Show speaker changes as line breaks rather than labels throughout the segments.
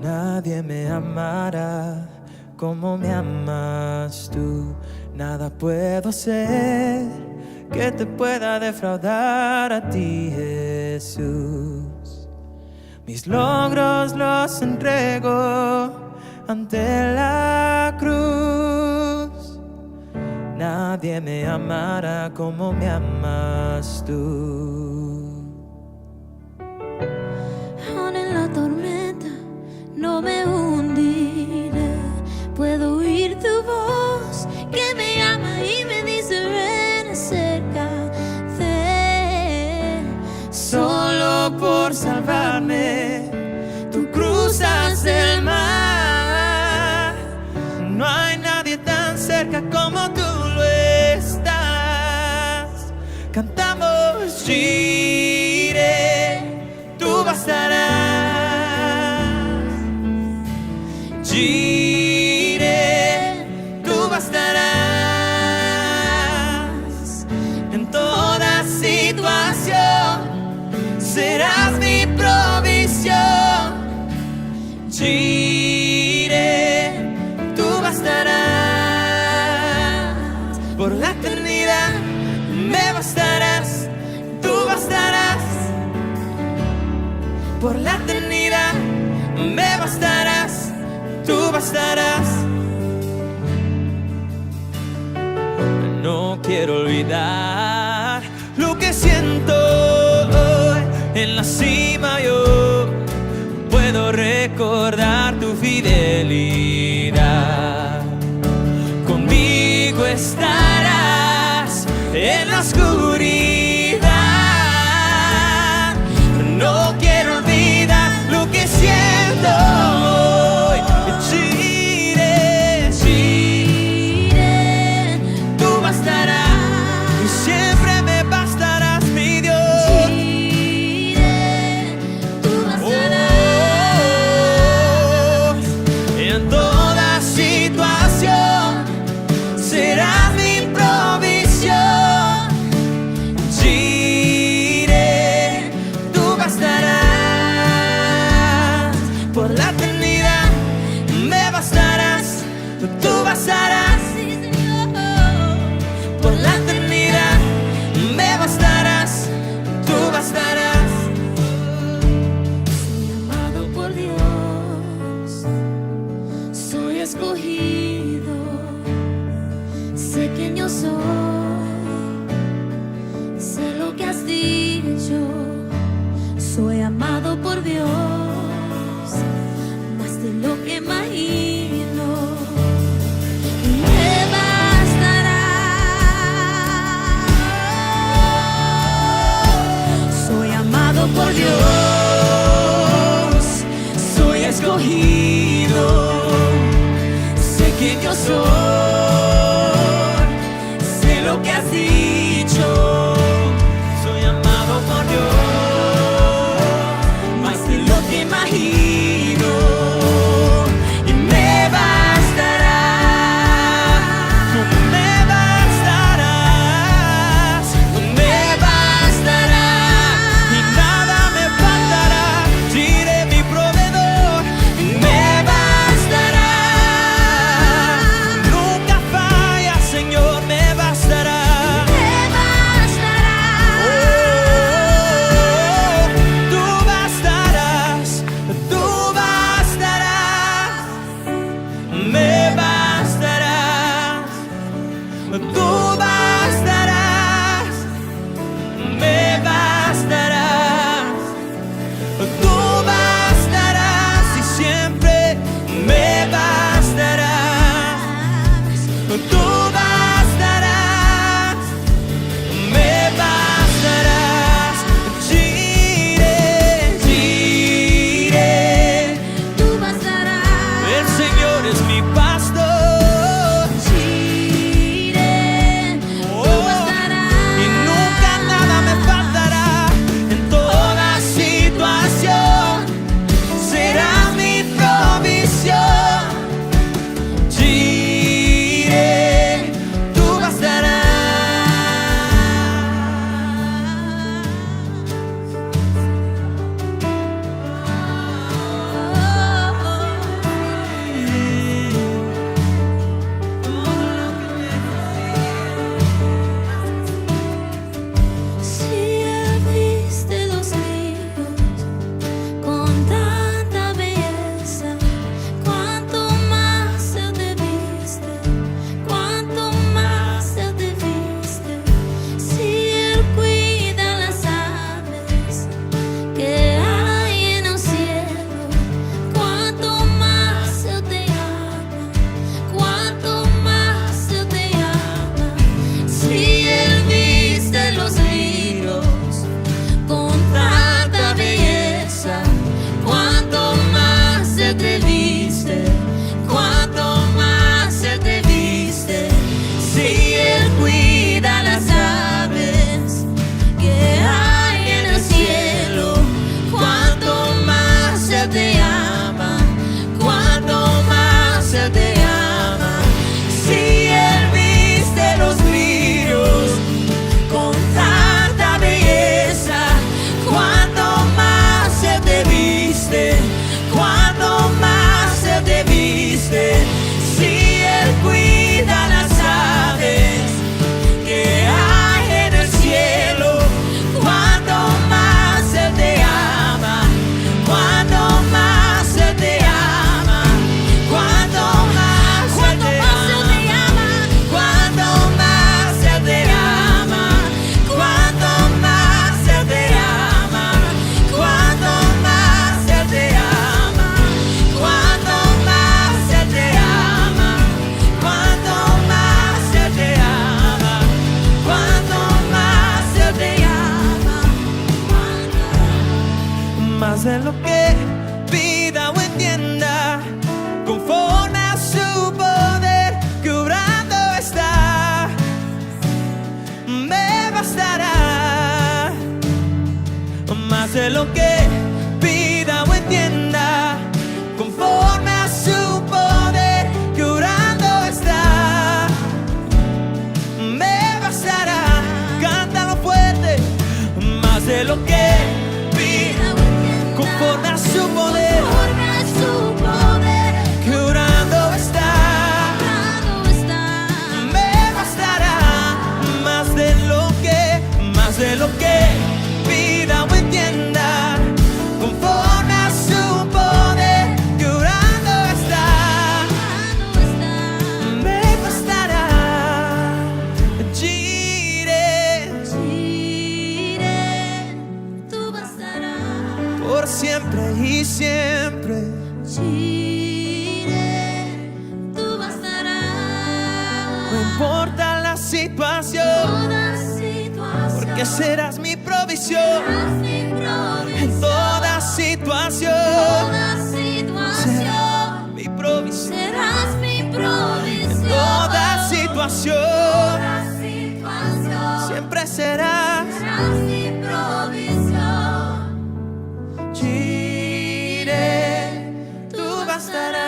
Nadie me amará como me amas tú. Nada puedo hacer que te pueda defraudar a ti, Jesús. Mis logros los entrego ante la cruz. Nadie me amará como me amas tú.
Aún en la tormenta no me hundiré. Puedo oír tu voz que me llama y me dice ven, acércate.
Solo por salvarme tú cruzas el mar. No hay nadie tan cerca como tú lo estás. Cantamos Jireh, tú bastarás. Jireh, tú bastarás. En toda situación serás mi provisión. Jireh, tú bastarás. Por la eternidad me bastarás. Tú bastarás. Por la eternidad me bastarás. Tú bastarás. No quiero olvidar lo que siento hoy en la cima. Yo puedo recordar tu fidelidad. Conmigo estarás en la oscuridad. No quiero olvidar lo que siento hoy. Jireh, Jireh, tú bastarás y siempre me bastarás, mi Dios.
Jireh, tú bastarás.
En toda situación serás mi provisión. Jireh, tú bastarás. Por la eternidad me bastarás. Tú bastarás.
Sí, Señor.
Por la eternidad me bastarás. Tú bastarás.
Soy amado por Dios, soy escogido, sé quién yo soy, sé lo que has dicho. Soy amado por Dios, más de lo que imagino. Y me bastará. Soy amado por Dios, soy escogido, sé quién yo soy, sé lo que has dicho.
Soy amado por Dios, más de lo que imagino. de lo que pida o entienda, conforme a su poder que obrando está, me bastará. Más de lo que pida o entienda, conforme a su poder que obrando está, me bastará. Cántalo fuerte. Más de lo que pida o entienda, conforme a su poder que obrando está, me bastará. Más de lo que pida o entienda, conforme a su poder que obrando está, me bastará. Jireh,
tú bastarás.
por siempre y siempre.
Jireh, tú bastarás.
No importa la situación,
Toda situación,
porque serás mi provisión.
serás mi provisión.
En toda situación,
Toda situación,
serás mi provisión.
serás mi provisión.
En toda situación,
Toda situación,
siempre serás.
serás mi provisión.
Jireh, tú bastarás.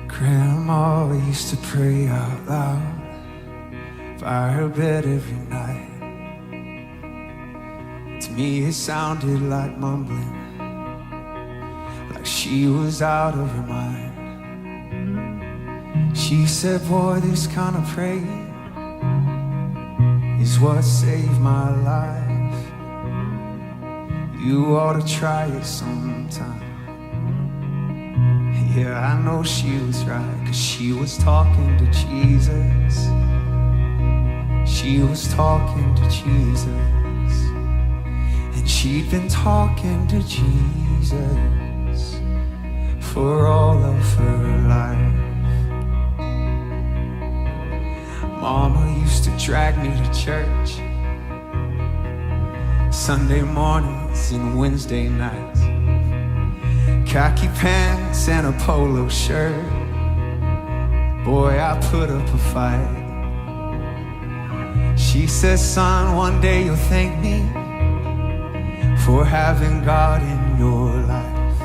Grandma used to pray out loud by her bed every night. To me it sounded like mumbling, like she was out of her mind. She said, boy, this kind of praying is what saved my life. You ought to try it sometime. Yeah, I know she was right, 'cause she was talking to Jesus. She was talking to Jesus. And she'd been talking to Jesus for all of her life. Mama used to drag me to church Sunday mornings and Wednesday nights. Khaki pants and a polo shirt. Boy, I put up a fight. She says, son, one day you'll thank me for having God in your life.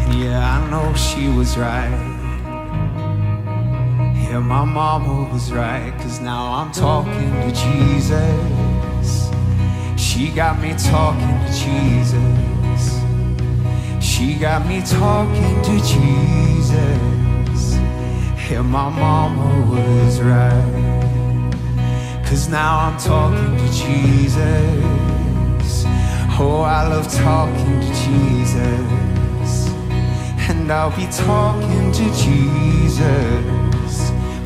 And yeah, I know she was right. Yeah, my mama was right, 'cause now I'm talking to Jesus. She got me talking to Jesus. She got me talking to Jesus. Yeah, my mama was right, 'cause now I'm talking to Jesus. Oh, I love talking to Jesus. And I'll be talking to Jesus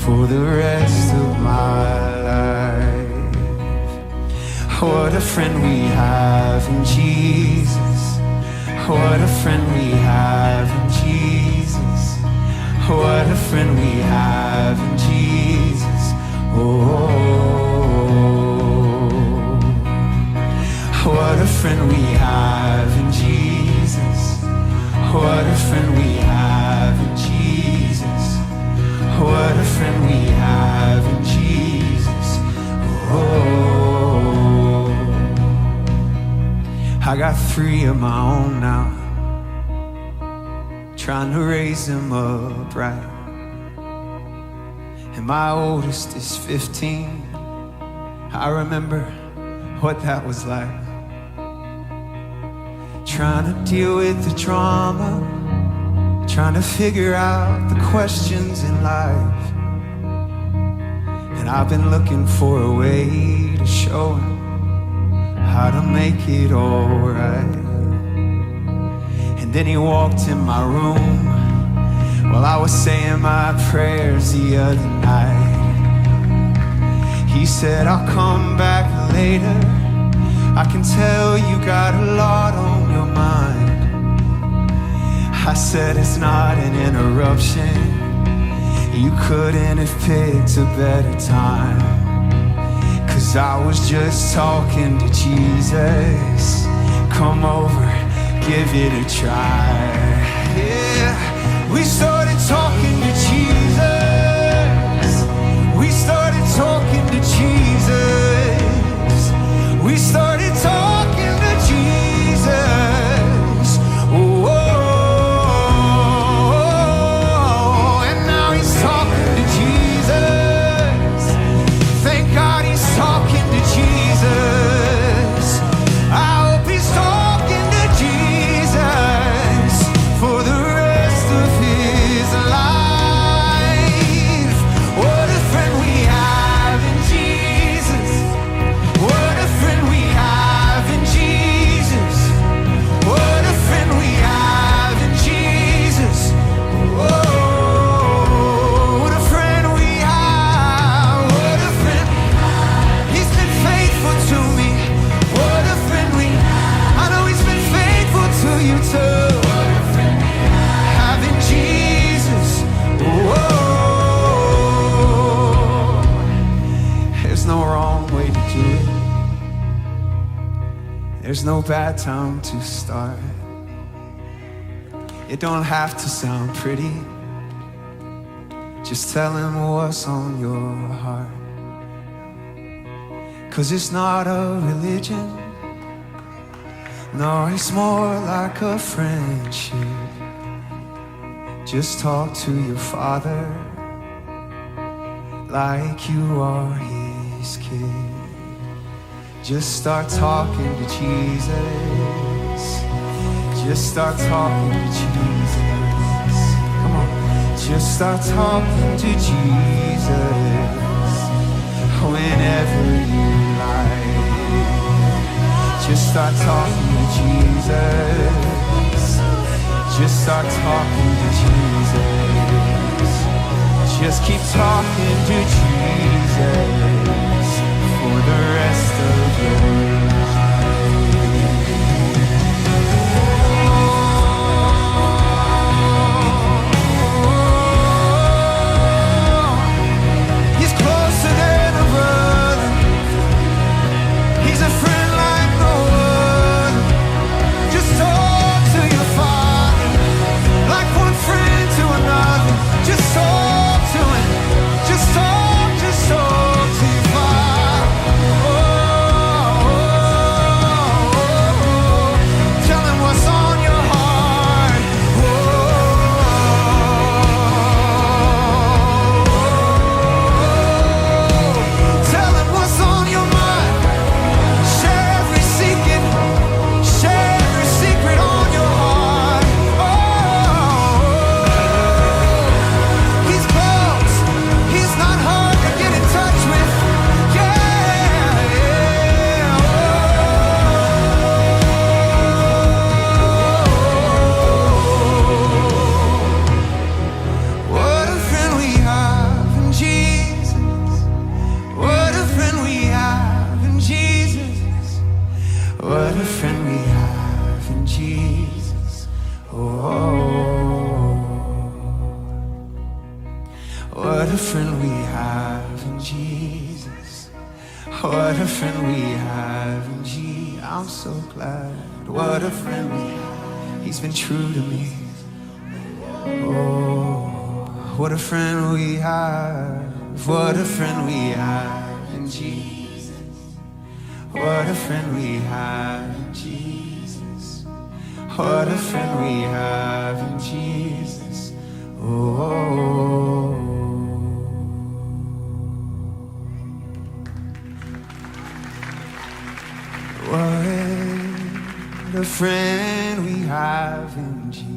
for the rest of my life. What a friend we have in Jesus. What a friend we have in Jesus. What a friend we have in Jesus. Oh, what a friend we have in Jesus. What a friend we have in Jesus. What a friend we have in Jesus. Oh, I got 3 of my own now, trying to raise them up right. And my oldest is 15. I remember what that was like, trying to deal with the drama, trying to figure out the questions in life. And I've been looking for a way to show him how to make it all right. And then he walked in my room while I was saying my prayers the other night. He said, I'll come back later. I can tell you got a lot on your mind. I said it's not an interruption. You couldn't have picked a better time, 'cause I was just talking to Jesus. Come over, give it a try. Yeah, we started talking to Jesus. We started talking to Jesus. We started talking to Jesus. Oh, and now he's talking to Jesus. Thank God he's talking to Jesus. I hope he's talking to Jesus for the rest of his life. What a friend we have in Jesus. What a friend we have in Jesus. What a friend we have in Jesus. Oh, what a friend we have. What a friend. He's been faithful to me. What a friend we have. I know he's been faithful to you too. What a friend we have in Jesus. Whoa. There's no wrong way to do it. There's no bad time to start. It don't have to sound pretty. Just tell him what's on your heart. 'Cause it's not a religion. No, it's more like a friendship. Just talk to your Father like you are his kid. Just start talking to Jesus. Just start talking to Jesus. Come on. Just start talking to Jesus whenever you like. Just start talking to Jesus. Just start talking to Jesus. Just keep talking to Jesus for the rest of your life. He's closer than a brother. He's a friend like no other. Just talk to your Father like one friend to another. Just talk to him. Just talk to your Father. Tell him what's on your heart. Tell him what's on your mind. Share every secret on your heart. He's close. He's not hard to get in touch with. What a friend we have in Jesus. What a friend we have in Jesus. What a friend we have in Jesus. Oh, what a friend we have in Jesus. What a friend we have in Jesus. I'm so glad. What a friend we have. He's been true to me. Oh, what a friend we have. What a friend we have in Jesus. What a friend we have in Jesus. What a friend we have in Jesus. Oh. What a friend we have in Jesus.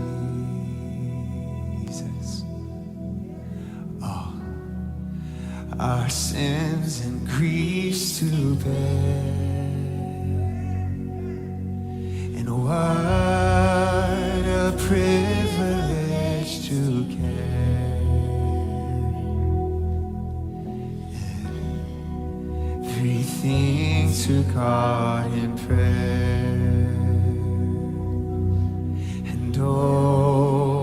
Oh, our sins and griefs to bear. And what a privilege to carry everything to God in prayer. And oh,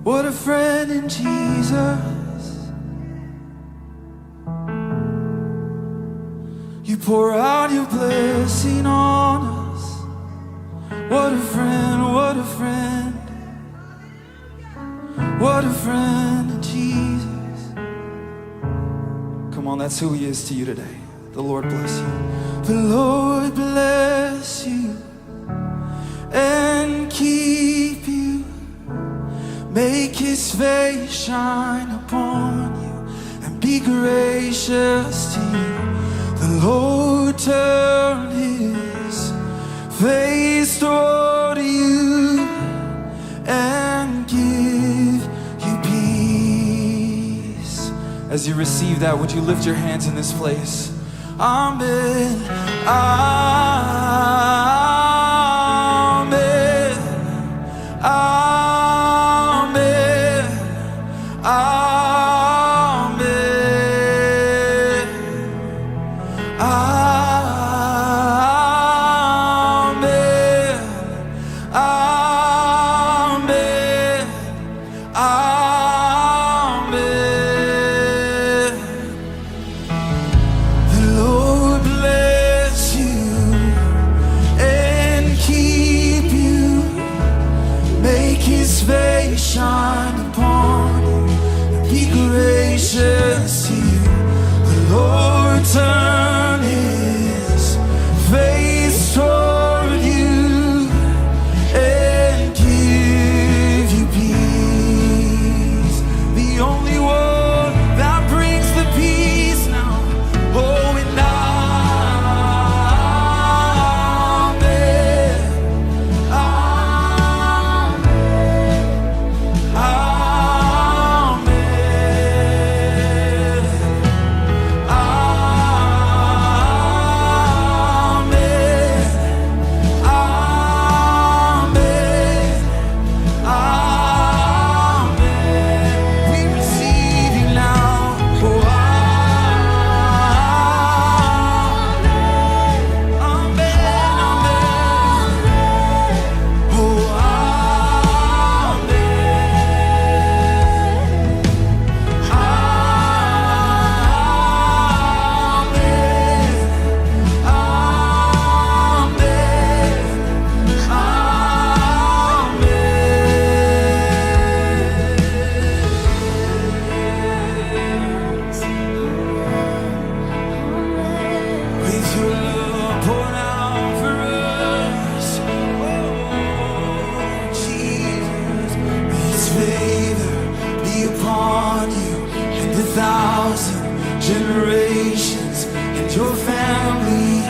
What a friend in Jesus. You pour out your blessing on us. What a friend, what a friend. What a friend in Jesus. Come on, that's who he is to you today. The Lord bless you. The Lord bless you and keep you. Make his face shine upon you and be gracious to you. The Lord turn his face toward you and give you peace. As you receive that, would you lift your hands in this place? Amen. Amen. Amen. Amen. Amen. Amen. Amen. The Lord bless you and keep you. Make his face shine upon you and be gracious to you. The Lord turn his face toward you and give you peace. The only one that brings the peace now. Oh, and amen. Amen. generations and your family,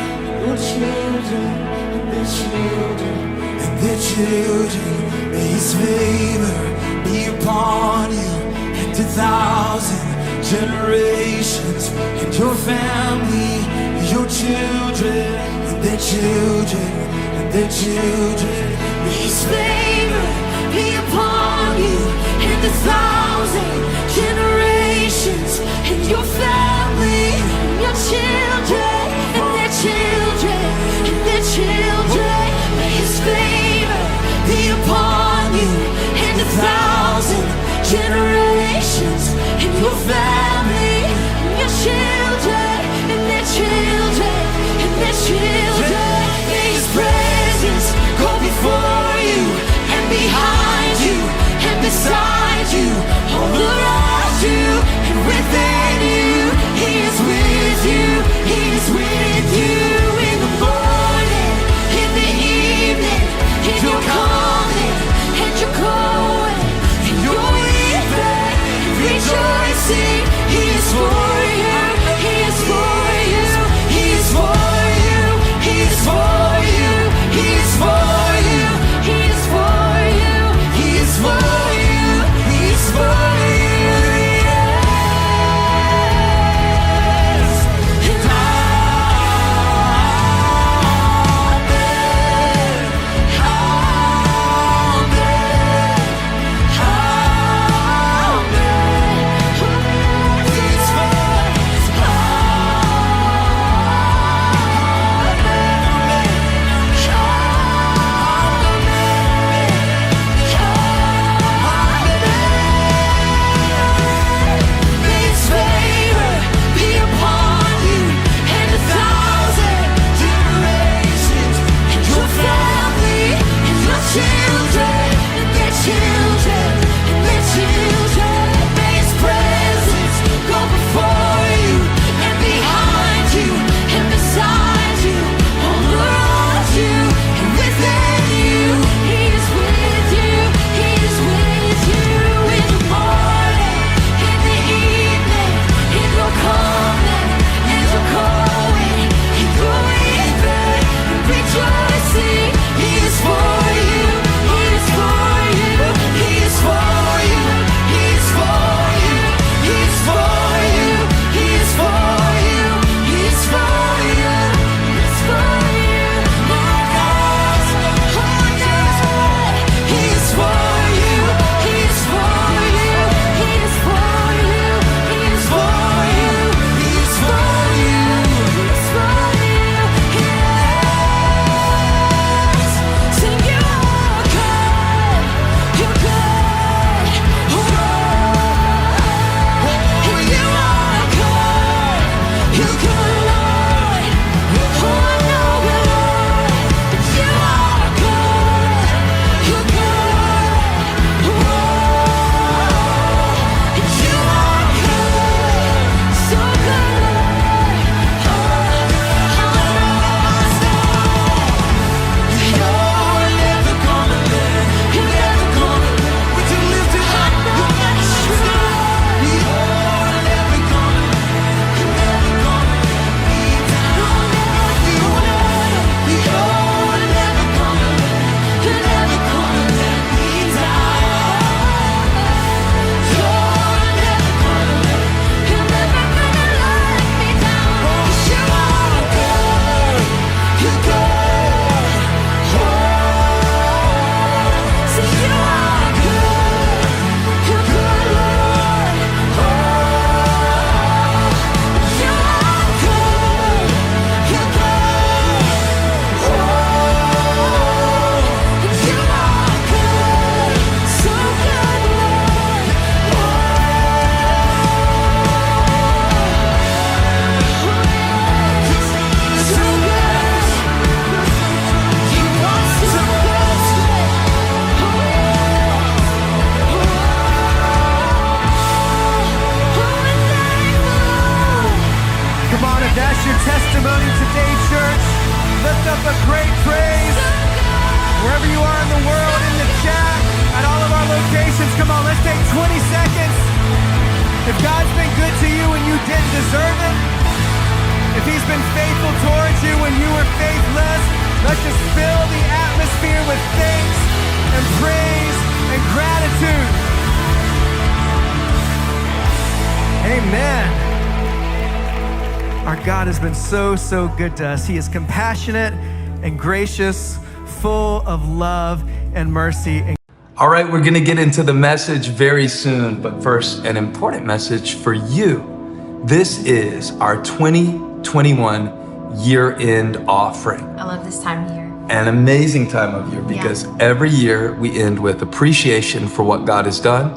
your children and their children and their children. May His favor be upon you and 1,000 generations and your family, your children and their children and their children.
May His favor be upon you and 1,000 generations and your family, and your children and their children and their children. May His favor be upon you and 1,000 generations and your family, and your children and their children and their children. May His presence go before you and behind you and beside you, all around you and within you. He is with you, He is with you in the morning, in the evening, and you're coming and you're going, and you're weeping and rejoicing. He is for you, He is for you, He is for you, He is for you, He is for you, He is for you, He is for you, He is for you. Yes. And
wherever you are in the world, in the chat, at all of our locations. Come on, let's take 20 seconds. If God's been good to you and you didn't deserve it, if he's been faithful towards you when you were faithless, let's just fill the atmosphere with thanks and praise and gratitude. Amen. Our God has been so, so good to us. He is compassionate and gracious, full of love and mercy.
All right, we're gonna get into the message very soon, but first, an important message for you. This is our 2021 year-end offering.
I love this time of year.
An amazing time of year because every year we end with appreciation for what God has done,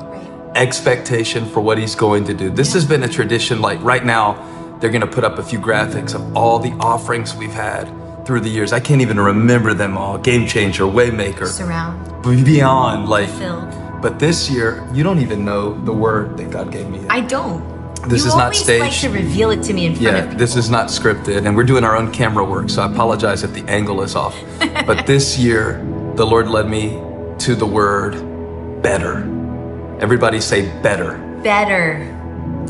expectation for what he's going to do. This has been a tradition. Like right now, they're gonna put up a few graphics of all the offerings we've had through the years. I can't even remember them all. Game Changer, Waymaker,
Surround,
Beyond, like.
Filled.
But this year, you don't even know the word that God gave me yet.
I don't.
This
you
is not
always
staged.
like to reveal it to me in front of people.
This is not scripted, and we're doing our own camera work, so I apologize if the angle is off. But this year, the Lord led me to the word better. Everybody say better.
Better.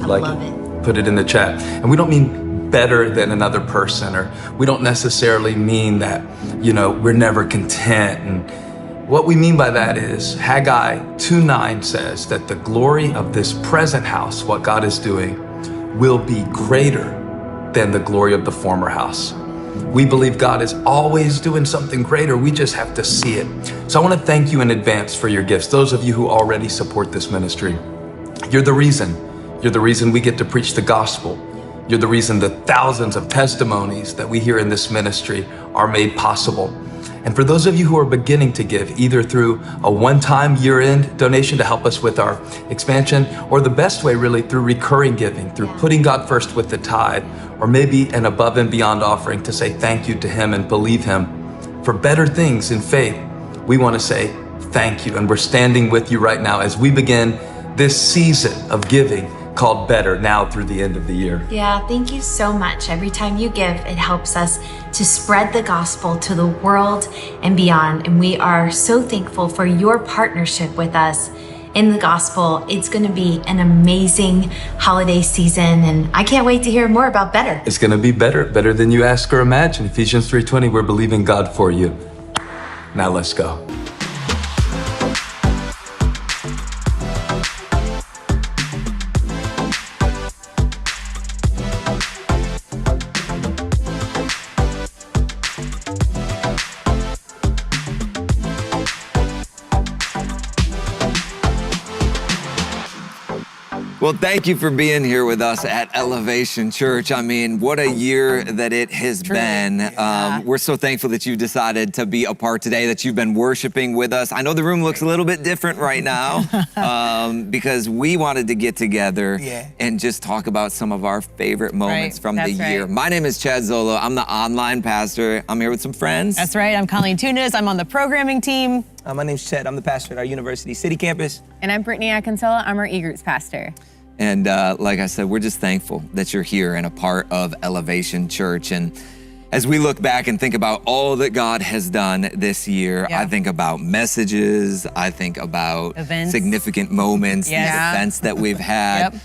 I
Like
love it.
Put it in the chat. And we don't mean better than another person, or we don't necessarily mean that, we're never content. And what we mean by that is Haggai 2:9 says that the glory of this present house, what God is doing, will be greater than the glory of the former house. We believe God is always doing something greater. We just have to see it. So I want to thank you in advance for your gifts. Those of you who already support this ministry, you're the reason. You're the reason we get to preach the gospel. You're the reason the thousands of testimonies that we hear in this ministry are made possible. And for those of you who are beginning to give, either through a one-time year-end donation to help us with our expansion, or the best way really through recurring giving, through putting God first with the tithe, or maybe an above and beyond offering to say thank you to him and believe him for better things in faith, we want to say thank you. And we're standing with you right now as we begin this season of giving called Better now through the end of the year.
Yeah, thank you so much. Every time you give, it helps us to spread the gospel to the world and beyond. And we are so thankful for your partnership with us in the gospel. It's going to be an amazing holiday season, and I can't wait to hear more about Better.
It's going to be better than you ask or imagine. Ephesians 3:20, we're believing God for you. Now let's go.
Well, thank you for being here with us at Elevation Church. I mean, what a year that it has been. We're so thankful that you decided to be a part today, that you've been worshiping with us. I know the room looks a little bit different right now because we wanted to get together and just talk about some of our favorite moments from the year. My name is Chad Zolo. I'm the online pastor. I'm here with some friends.
That's right. I'm Colleen Tunis. I'm on the programming team.
My name's Chet. I'm the pastor at our University City campus.
And I'm Brittany Akinsella. I'm our e-groups pastor.
And like I said, we're just thankful that you're here and a part of Elevation Church. And as we look back and think about all that God has done this year, I think about messages, I think about
events,
significant moments, these events that we've had.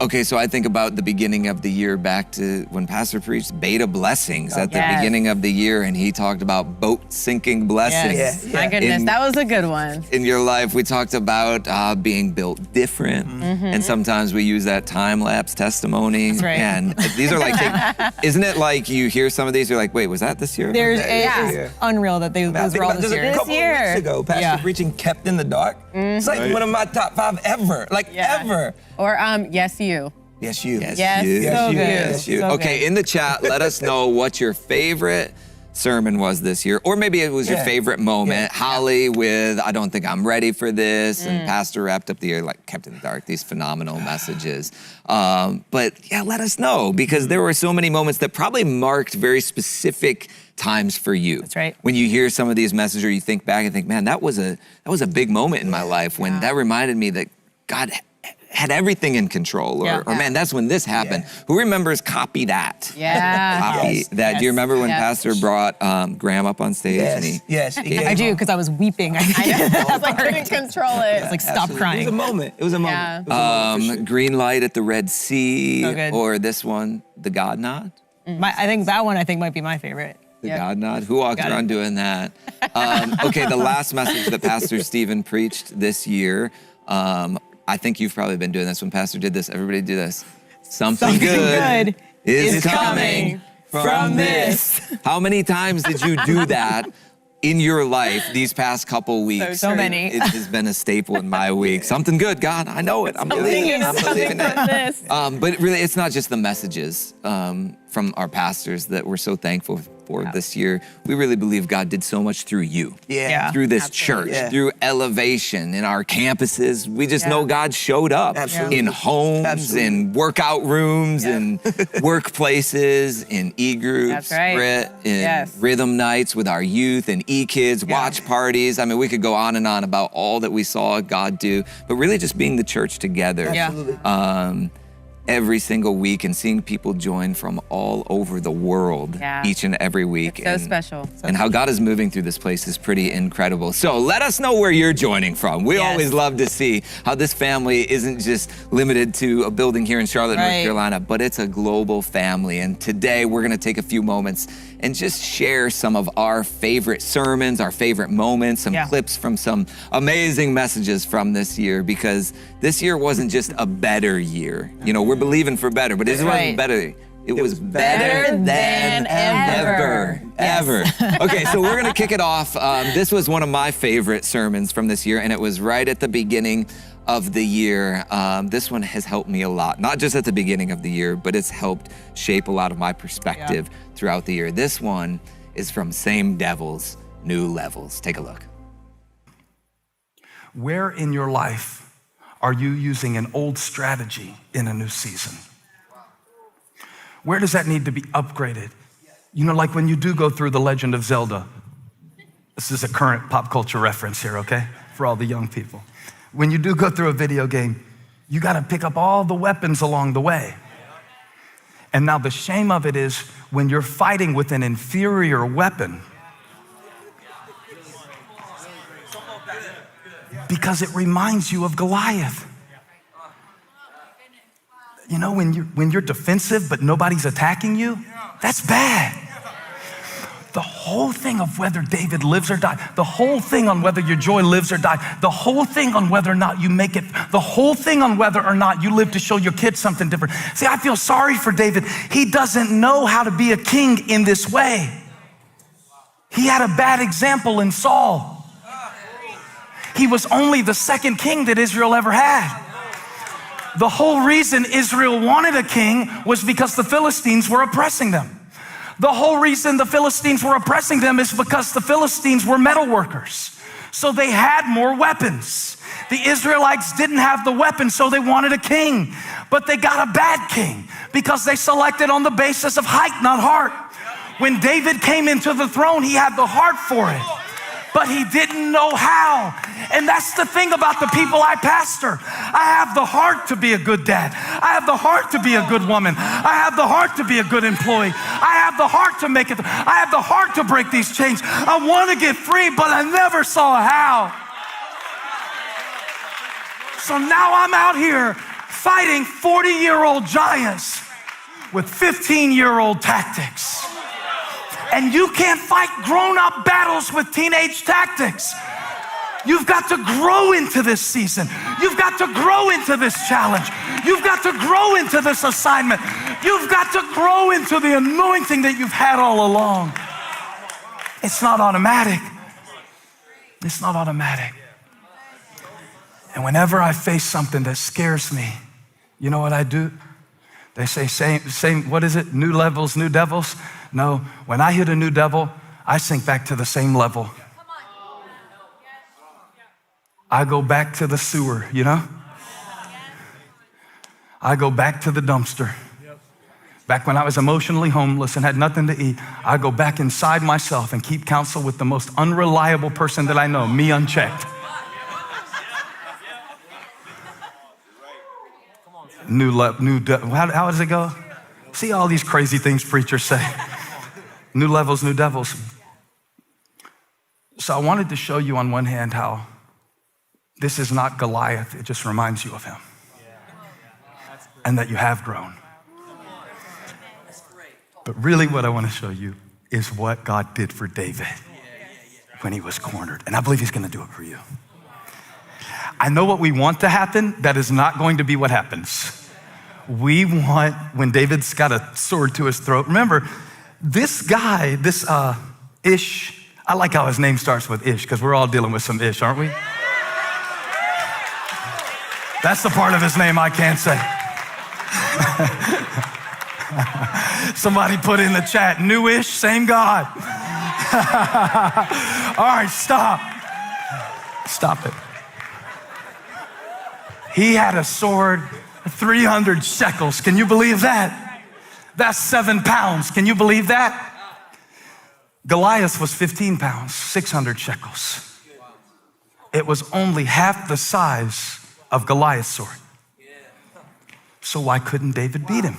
Okay, so I think about the beginning of the year back to when Pastor preached beta blessings at the beginning of the year, and he talked about boat sinking blessings.
My goodness, that was a good one.
In your life, we talked about being built different, and sometimes we use that time-lapse testimony.
That's right.
And these are like, isn't it like you hear some of these, you're like, wait, was that this year?
It's unreal that those were all this year.
A couple of weeks ago, Pastor preaching Kept in the Dark. It's like one of my top 5 ever, ever.
Or yes, you.
Yes, you.
Yes,
you.
so good.
Yes, you.
So
Okay,
good.
in the chat, let us know what your favorite sermon was this year, or maybe it was your favorite moment. Holly with I Don't Think I'm Ready for This, and Pastor wrapped up the year like Kept in the Dark, these phenomenal messages. But yeah, let us know, because there were so many moments that probably marked very specific times for you.
That's right.
When you hear some of these messages, or you think back and think, man, that was a big moment in my life when that reminded me that God had everything in control, or man, that's when this happened. Who remembers Copy That?
Yeah.
Copy That.
Yes.
Do you remember when
Yes.
Pastor brought Graham up on stage?
Yes,
And he,
yes.
I do, because I was weeping. I couldn't control it. It's like, stop crying.
It was a moment. It was a moment.
Yeah.
It was a moment for sure.
Green Light at the Red Sea,
So good.
or this one, The God Nod.
I think that one might be my favorite.
The God Nod. Who walks
Got it.
around doing that? Okay, the last message that Pastor Stephen preached this year. I think you've probably been doing this when Pastor did this. Everybody do this. Something good is coming from this. How many times did you do that in your life these past couple weeks?
So many.
It has been a staple in my week. Something good, God, I know it. I'm believing it. I'm believing it. But really, it's not just the messages from our pastors that we're so thankful for this year. We really believe God did so much through you.
Yeah.
Through this
Absolutely.
church, through Elevation, in our campuses. We just know God showed up
Absolutely.
in homes,
Absolutely.
in workout rooms, in workplaces, in e-groups,
That's right.
Brit, in rhythm nights with our youth, and e-kids, watch parties. I mean, we could go on and on about all that we saw God do, but really just being the church together.
Absolutely.
Every single week, and seeing people join from all over the world each and every week.
It's so special.
And how God is moving through this place is pretty incredible. So let us know where you're joining from. We always love to see how this family isn't just limited to a building here in Charlotte, North Carolina, but it's a global family. And today we're gonna take a few moments and just share some of our favorite sermons, our favorite moments, some clips from some amazing messages from this year, because this year wasn't just a better year. You know, we're believing for better, but it wasn't better. It was better than ever. Okay, so we're gonna kick it off. This was one of my favorite sermons from this year, and it was right at the beginning of the year. This one has helped me a lot, not just at the beginning of the year, but it's helped shape a lot of my perspective throughout the year. This one is from Same Devils, New Levels. Take a look.
Where in your life are you using an old strategy in a new season? Where does that need to be upgraded? You know, like when you do go through The Legend of Zelda. This is a current pop culture reference here, okay? For all the young people. When you do go through a video game, you gotta pick up all the weapons along the way. And now the shame of it is when you're fighting with an inferior weapon, because it reminds you of Goliath. You know, when you're defensive but nobody's attacking you, that's bad. The whole thing of whether David lives or dies, the whole thing on whether your joy lives or dies, the whole thing on whether or not you make it, the whole thing on whether or not you live to show your kids something different. See, I feel sorry for David. He doesn't know how to be a king in this way. He had a bad example in Saul. He was only the second king that Israel ever had. The whole reason Israel wanted a king was because the Philistines were oppressing them. The whole reason the Philistines were oppressing them is because the Philistines were metal workers. So they had more weapons. The Israelites didn't have the weapons, so they wanted a king. But they got a bad king because they selected on the basis of height, not heart. When David came into the throne, he had the heart for it, but he didn't know how. And that's the thing about the people I pastor. I have the heart to be a good dad. I have the heart to be a good woman. I have the heart to be a good employee. I have the heart to make it. I have the heart to break these chains. I want to get free, but I never saw how. So now I'm out here fighting 40-year-old giants with 15-year-old tactics. And you can't fight grown-up battles with teenage tactics. You've got to grow into this season. You've got to grow into this challenge. You've got to grow into this assignment. You've got to grow into the anointing that you've had all along. It's not automatic. It's not automatic. And whenever I face something that scares me, you know what I do? They say, same, what is it? New levels, new devils? No, when I hit a new devil, I sink back to the same level. I go back to the sewer, you know? I go back to the dumpster. Back when I was emotionally homeless and had nothing to eat, I go back inside myself and keep counsel with the most unreliable person that I know, me unchecked. How does it go? See all these crazy things preachers say. New levels, new devils. So I wanted to show you on one hand how this is not Goliath. It just reminds you of him. And that you have grown. But really what I want to show you is what God did for David when he was cornered. And I believe he's going to do it for you. I know what we want to happen. That is not going to be what happens. We want, when David's got a sword to his throat, remember, this guy, Ish, I like how his name starts with Ish, because we're all dealing with some Ish, aren't we? That's the part of his name I can't say. Somebody put in the chat, new-ish, same God. All right, stop. Stop it. He had a sword, 300 shekels. Can you believe that? That's 7 pounds. Can you believe that? Goliath was 15 pounds, 600 shekels. It was only half the size of Goliath's sword. So why couldn't David beat him?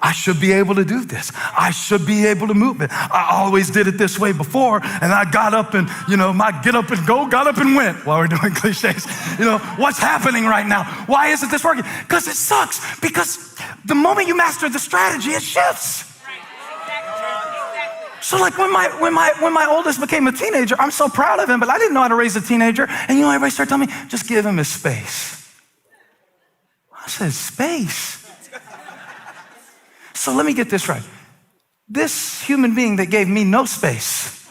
I should be able to do this. I should be able to move it. I always did it this way before, and I got up and, my get up and go, got up and went while we're doing cliches. What's happening right now? Why isn't this working? Because it sucks. Because the moment you master the strategy, it shifts. So like when my oldest became a teenager, I'm so proud of him, but I didn't know how to raise a teenager. And everybody started telling me, just give him his space. I said, space? So let me get this right. This human being that gave me no space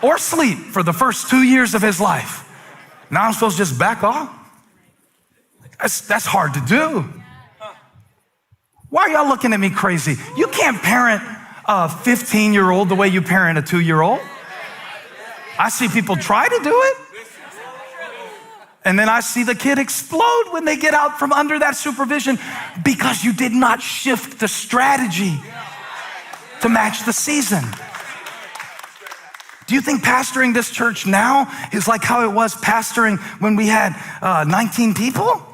or sleep for the first 2 years of his life, now I'm supposed to just back off? That's hard to do. Why are y'all looking at me crazy? You can't parent a 15-year-old the way you parent a 2-year-old. I see people try to do it. And then I see the kid explode when they get out from under that supervision because you did not shift the strategy to match the season. Do you think pastoring this church now is like how it was pastoring when we had 19 people?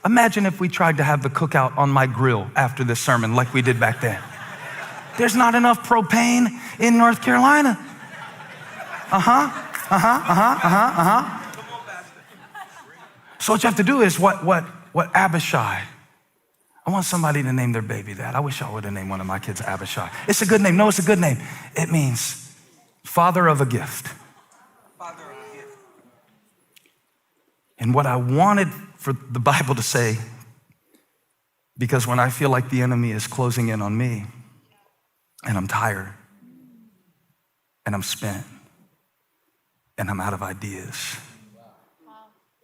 Imagine if we tried to have the cookout on my grill after this sermon like we did back then. There's not enough propane in North Carolina. So what you have to do is what Abishai. I want somebody to name their baby that. I wish I would have named one of my kids Abishai. It's a good name. No, it's a good name. It means father of a gift. And what I wanted for the Bible to say, because when I feel like the enemy is closing in on me, and I'm tired, and I'm spent, and I'm out of ideas,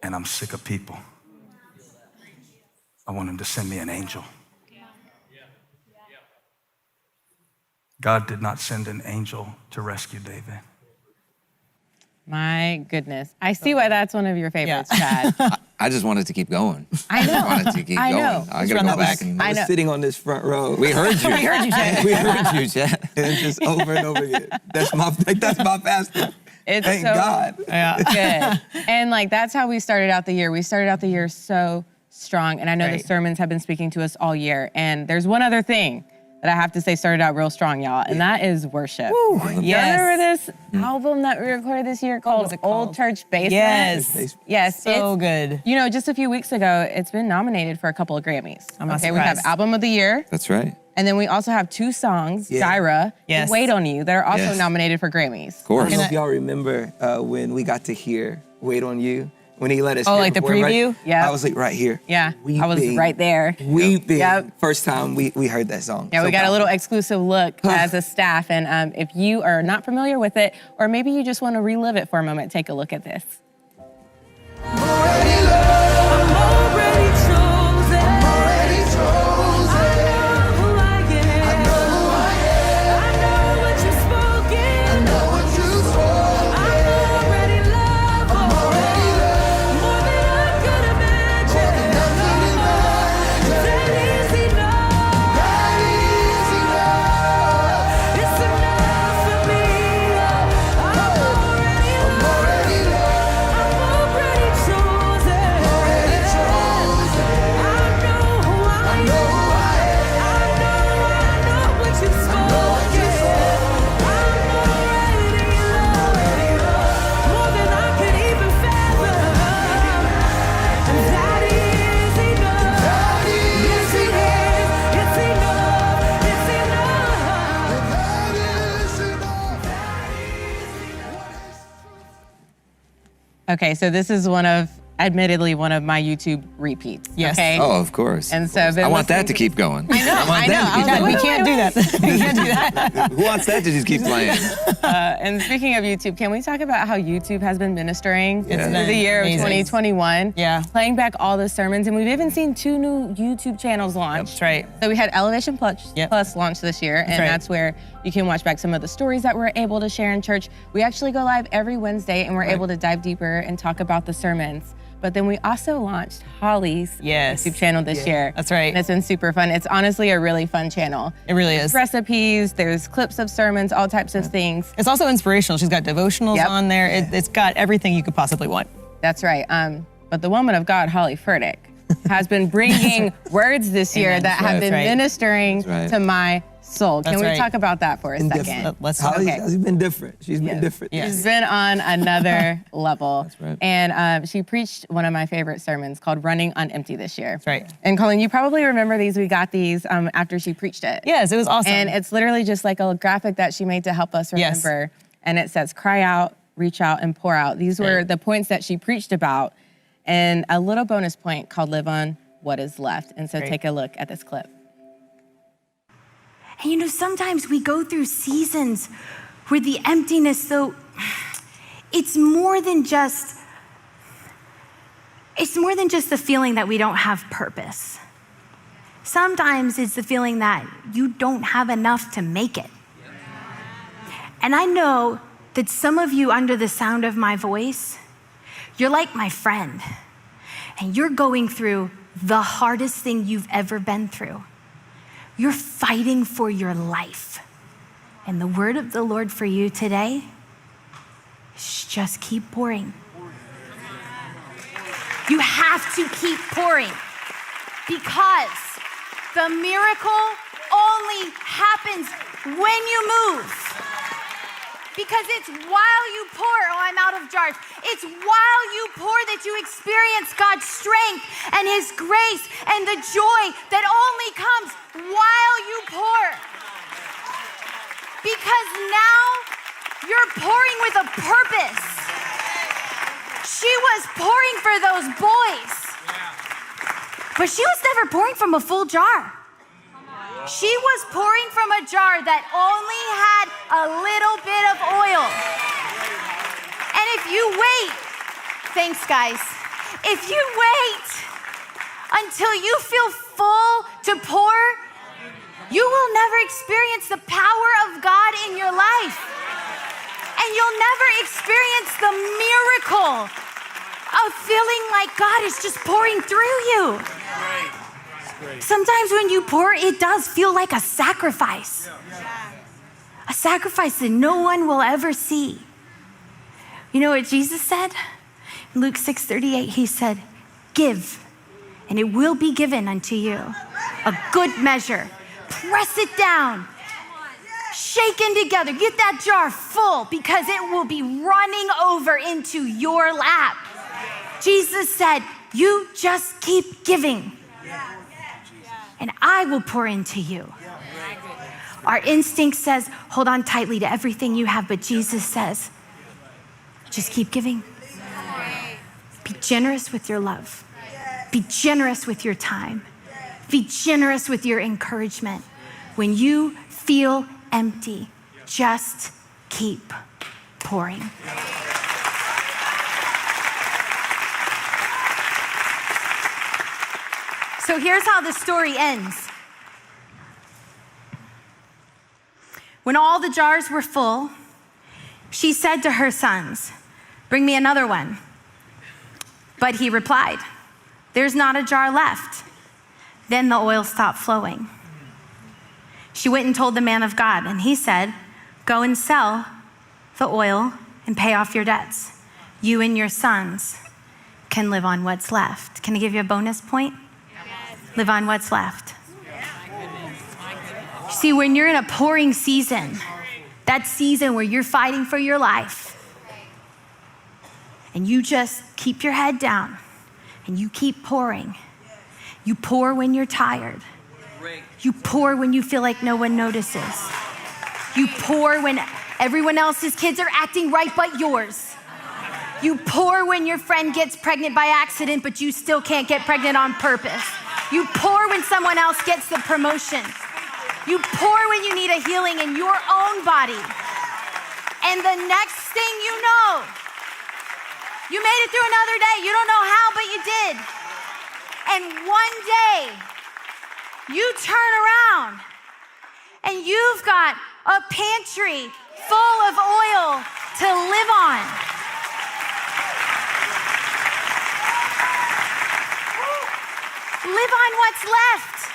and I'm sick of people, I want him to send me an angel. God did not send an angel to rescue David.
My goodness. I see why that's one of your favorites, Chad.
I just wanted to keep going.
I know.
I wanted to keep going. I gotta go back and
I was sitting on this front row.
we heard you.
We heard you, Chad.
We heard you, Chad.
And just over and over again. That's my pastor.
It's
Thank
so
God.
good. And that's how we started out the year. We started out the year so strong. And I know the sermons have been speaking to us all year. And there's one other thing that I have to say started out real strong, y'all, and that is worship. Woo, yes. Remember this album that we recorded this year called Old Church Basement?
Yes.
Yes.
So good.
Just a few weeks ago, it's been nominated for a couple of Grammys.
I'm not
we have Album of the Year.
That's right.
And then we also have 2 songs, Jireh and Wait on You, that are also nominated for Grammys.
Of course.
I don't know if y'all remember when we got to hear Wait on You. When he let us
Oh,
hear
like the
before,
preview?
right?
Yeah.
I was like right here.
Yeah,
Weeping,
I was right there.
Weeping.
Yep.
First time we heard that song.
Yeah,
So
we got a
powerful.
little exclusive look as a staff. And if you are not familiar with it, or maybe you just want to relive it for a moment, take a look at this. Okay, so this is admittedly one of my YouTube repeats.
Yes.
Okay?
Oh, of course.
And so I've been
I want that
listening
to keep going.
I know.
We can't do that. We can't do that.
Who wants that to just keep playing?
And speaking of YouTube, can we talk about how YouTube has been ministering through
been
the year
amazing.
of 2021?
Yeah.
Playing back all the sermons, and we've even seen 2 new YouTube channels launch.
That's right.
So we had Elevation Plus launch this year, and
right.
that's where you can watch back some of the stories that we're able to share in church. We actually go live every Wednesday, and we're able to dive deeper and talk about the sermons. But then we also launched Holly's YouTube channel this year.
That's right.
And it's been super fun. It's honestly a really fun channel.
It really is.
Recipes, there's clips of sermons, all types of things.
It's also inspirational. She's got devotionals on there. It's got everything you could possibly want.
That's right. But the woman of God, Holly Furtick, has been bringing words this year that have been ministering to my soul. Can we talk about that for a second?
Let's
Holly's been different. She's been different.
She's been on another level.
That's right.
And she preached one of my favorite sermons called Running on Empty this year.
That's right.
And Colleen, you probably remember these. We got these after she preached it.
Yes, it was awesome.
And it's literally just like a graphic that she made to help us remember. And it says, cry out, reach out, and pour out. These were the points that she preached about. And a little bonus point called live on what is left. And so take a look at this clip.
And you know, sometimes we go through seasons where the emptiness, though, it's more than just the feeling that we don't have purpose. Sometimes it's the feeling that you don't have enough to make it. And I know that some of you under the sound of my voice, you're like my friend, and you're going through the hardest thing you've ever been through. You're fighting for your life. And the word of the Lord for you today is just keep pouring. You have to keep pouring because the miracle only happens when you move. Because it's while you pour, I'm out of jars. It's while you pour that you experience God's strength and His grace and the joy that only comes while you pour. Because now you're pouring with a purpose. She was pouring for those boys, but she was never pouring from a full jar. She was pouring from a jar that only had a little bit of oil. And if you wait, thanks guys, if you wait until you feel full to pour, you will never experience the power of God in your life. And you'll never experience the miracle of feeling like God is just pouring through you. Sometimes when you pour, it does feel like a sacrifice. A sacrifice that no one will ever see. You know what Jesus said? In Luke 6:38, He said, give, and it will be given unto you. A good measure. Press it down. Shaken together. Get that jar full because it will be running over into your lap. Jesus said, you just keep giving. And I will pour into you. Our instinct says, hold on tightly to everything you have, but Jesus says, just keep giving. Be generous with your love. Be generous with your time. Be generous with your encouragement. When you feel empty, just keep pouring. So here's how the story ends. When all the jars were full, she said to her sons, bring me another one. But he replied, there's not a jar left. Then the oil stopped flowing. She went and told the man of God, and he said, go and sell the oil and pay off your debts. You and your sons can live on what's left. Can I give you a bonus point? Live on what's left. See, when you're in a pouring season, that season where you're fighting for your life, and you just keep your head down, and you keep pouring. You pour when you're tired. You pour when you feel like no one notices. You pour when everyone else's kids are acting right but yours. You pour when your friend gets pregnant by accident, but you still can't get pregnant on purpose. You pour when someone else gets the promotion. You pour when you need a healing in your own body. And the next thing you know, you made it through another day. You don't know how, but you did. And one day, you turn around and you've got a pantry full of oil to live on. Live on what's left.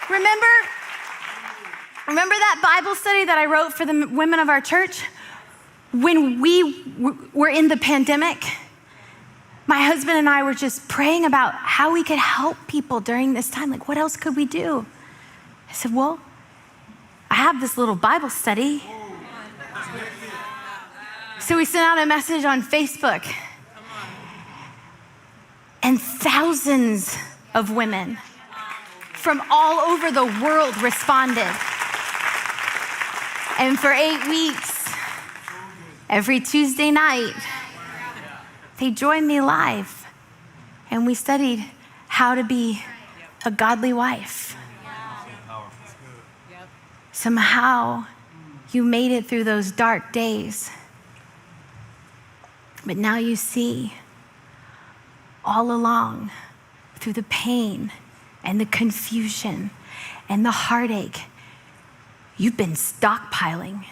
Remember that Bible study that I wrote for the women of our church? When we were in the pandemic, my husband and I were just praying about how we could help people during this time. Like, what else could we do? I said, well, I have this little Bible study. So we sent out a message on Facebook, and thousands of women from all over the world responded. And for 8 weeks, every Tuesday night, they joined me live, and we studied how to be a godly wife. Somehow, you made it through those dark days. But now you see, all along, through the pain and the confusion and the heartache, you've been stockpiling.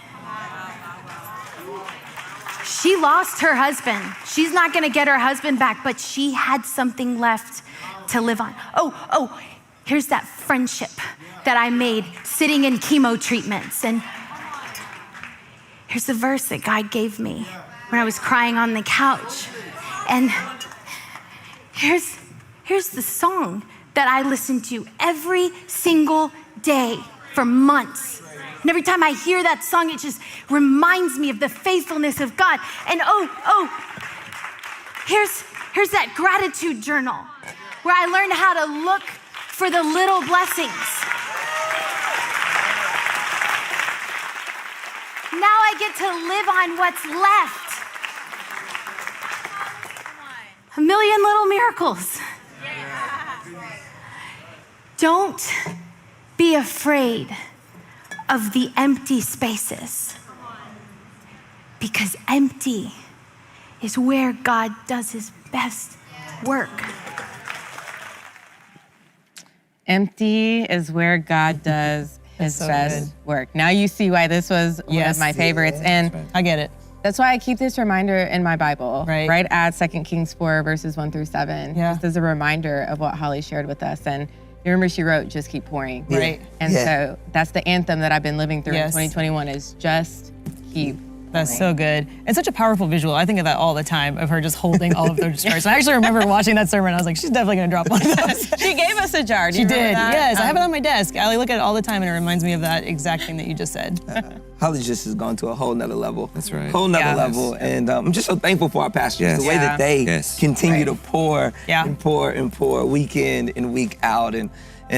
She lost her husband. She's not gonna get her husband back, but she had something left to live on. Oh, here's that friendship that I made sitting in chemo treatments. And here's the verse that God gave me when I was crying on the couch. And here's the song that I listened to every single day for months. And every time I hear that song, it just reminds me of the faithfulness of God. And here's that gratitude journal where I learned how to look for the little blessings. Now I get to live on what's left. A million little miracles. Don't be afraid of the empty spaces, because empty is where God does his best work.
Empty is where God does his best work. Now you see why this was one of my favorites. And
I get it.
That's why I keep this reminder in my Bible, right at 2 Kings 4, verses 1-7, just as a reminder of what Holly shared with us. And you remember she wrote, just keep pouring.
Right.
And so that's the anthem that I've been living through in 2021 is just keep
That's so good. And such a powerful visual. I think of that all the time, of her just holding all of those jars. I actually remember watching that sermon. I was like, she's definitely gonna drop one of those.
She gave us a jar.
She did, yes. I have it on my desk. I look at it all the time and it reminds me of that exact thing that you just said.
Holly just has gone to a whole nother level.
That's right.
Whole nother level. And I'm just so thankful for our pastors, the way that they continue to pour and pour and pour week in and week out. And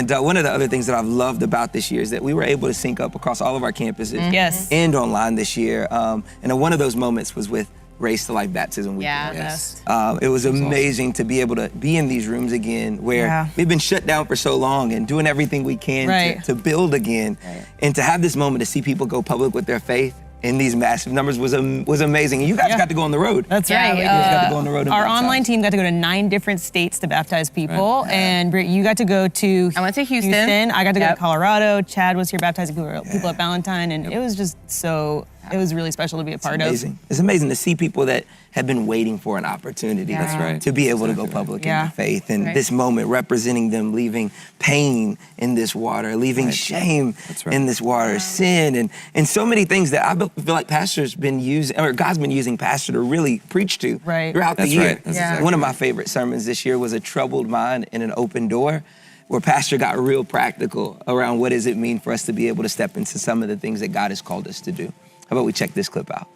one of the other things that I've loved about this year is that we were able to sync up across all of our campuses and online this year. And one of those moments was with Race to Life Baptism Weekend. It was amazing to be able to be in these rooms again where we've been shut down for so long and doing everything we can to build again. And to have this moment to see people go public with their faith in these massive numbers was amazing. You guys got to go on the road.
That's right.
You guys got to go on the road.
Our online team got to go to 9 different states to baptize people. And Britt, you got to go to
I went to Houston.
I got to go to Colorado. Chad was here baptizing people at Valentine. And it was just so, it was really special to be a part of.
It's amazing to see people that have been waiting for an opportunity to be able to go public in their faith. And this moment representing them leaving pain in this water, leaving shame in this water, sin, and so many things that I feel like pastors been using, or God's been using pastor to really preach to throughout the year. One of my favorite sermons this year was A Troubled Mind and an Open Door, where pastor got real practical around what does it mean for us to be able to step into some of the things that God has called us to do. How about we check this clip out?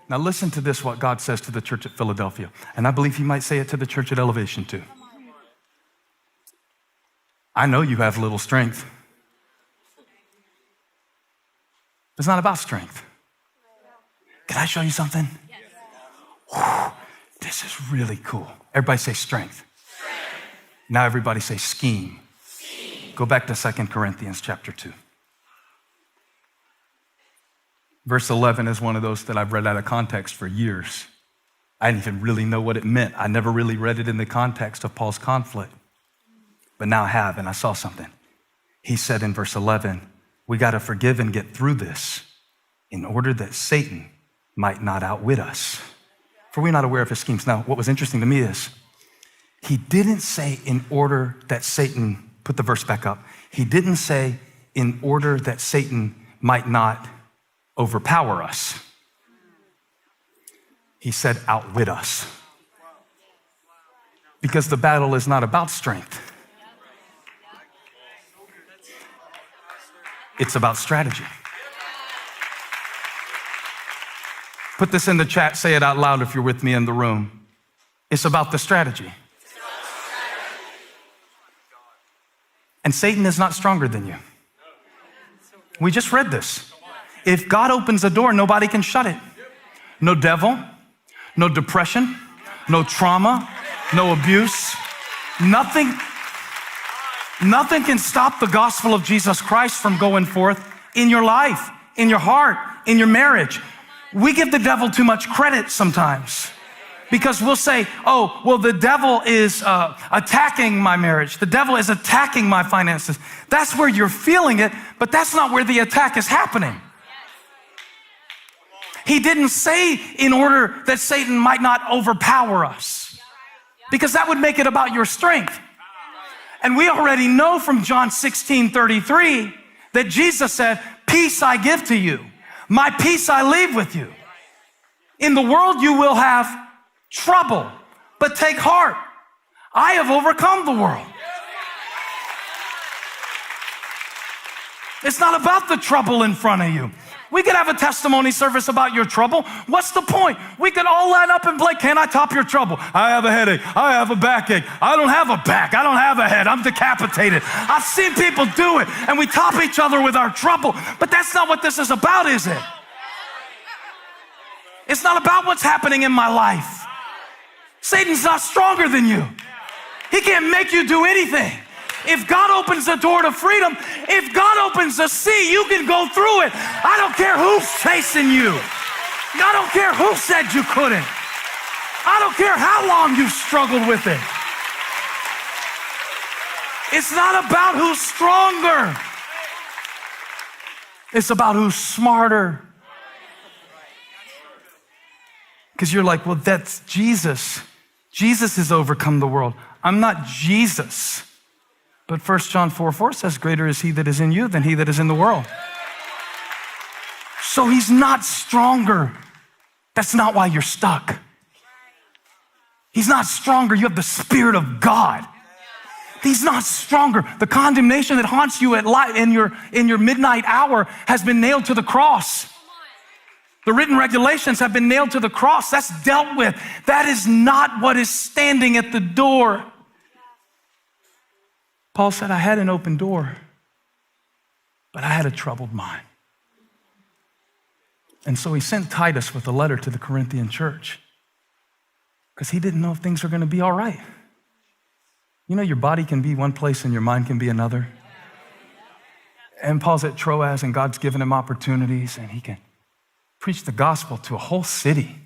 Now listen to this, what God says to the church at Philadelphia. And I believe he might say it to the church at Elevation too. I know you have little strength. It's not about strength. Can I show you something? Whew, this is really cool. Everybody say strength. Now everybody say scheme. Go back to 2 Corinthians chapter 2. Verse 11 is one of those that I've read out of context for years. I didn't even really know what it meant. I never really read it in the context of Paul's conflict. But now I have, and I saw something. He said in verse 11, we got to forgive and get through this in order that Satan might not outwit us. For we're not aware of his schemes. Now, what was interesting to me is he didn't say in order that Satan, put the verse back up. He didn't say in order that Satan might not overpower us. He said outwit us. Because the battle is not about strength. It's about strategy. Put this in the chat, say it out loud if you're with me in the room. It's about the strategy. And Satan is not stronger than you. We just read this. If God opens a door, nobody can shut it. No devil, no depression, no trauma, no abuse, nothing can stop the gospel of Jesus Christ from going forth in your life, in your heart, in your marriage. We give the devil too much credit sometimes because we'll say, oh, well, the devil is attacking my marriage. The devil is attacking my finances. That's where you're feeling it, but that's not where the attack is happening. He didn't say in order that Satan might not overpower us, because that would make it about your strength. And we already know from John 16:33 that Jesus said, peace I give to you. My peace I leave with you. In the world you will have trouble, but take heart. I have overcome the world. It's not about the trouble in front of you. We could have a testimony service about your trouble. What's the point? We could all line up and play, can I top your trouble? I have a headache. I have a backache. I don't have a back. I don't have a head. I'm decapitated. I've seen people do it, and we top each other with our trouble. But that's not what this is about, is it? It's not about what's happening in my life. Satan's not stronger than you. He can't make you do anything. If God opens the door to freedom, if God opens the sea, you can go through it. I don't care who's chasing you. I don't care who said you couldn't. I don't care how long you've struggled with it. It's not about who's stronger. It's about who's smarter. Because you're like, well, that's Jesus. Jesus has overcome the world. I'm not Jesus. But 1 John 4:4 says, greater is he that is in you than he that is in the world. So he's not stronger. That's not why you're stuck. He's not stronger. You have the Spirit of God. He's not stronger. The condemnation that haunts you at light in your midnight hour has been nailed to the cross. The written regulations have been nailed to the cross. That's dealt with. That is not what is standing at the door. Paul said, I had an open door, but I had a troubled mind. And so he sent Titus with a letter to the Corinthian church because he didn't know if things were going to be all right. You know, your body can be one place and your mind can be another. And Paul's at Troas and God's given him opportunities and he can preach the gospel to a whole city.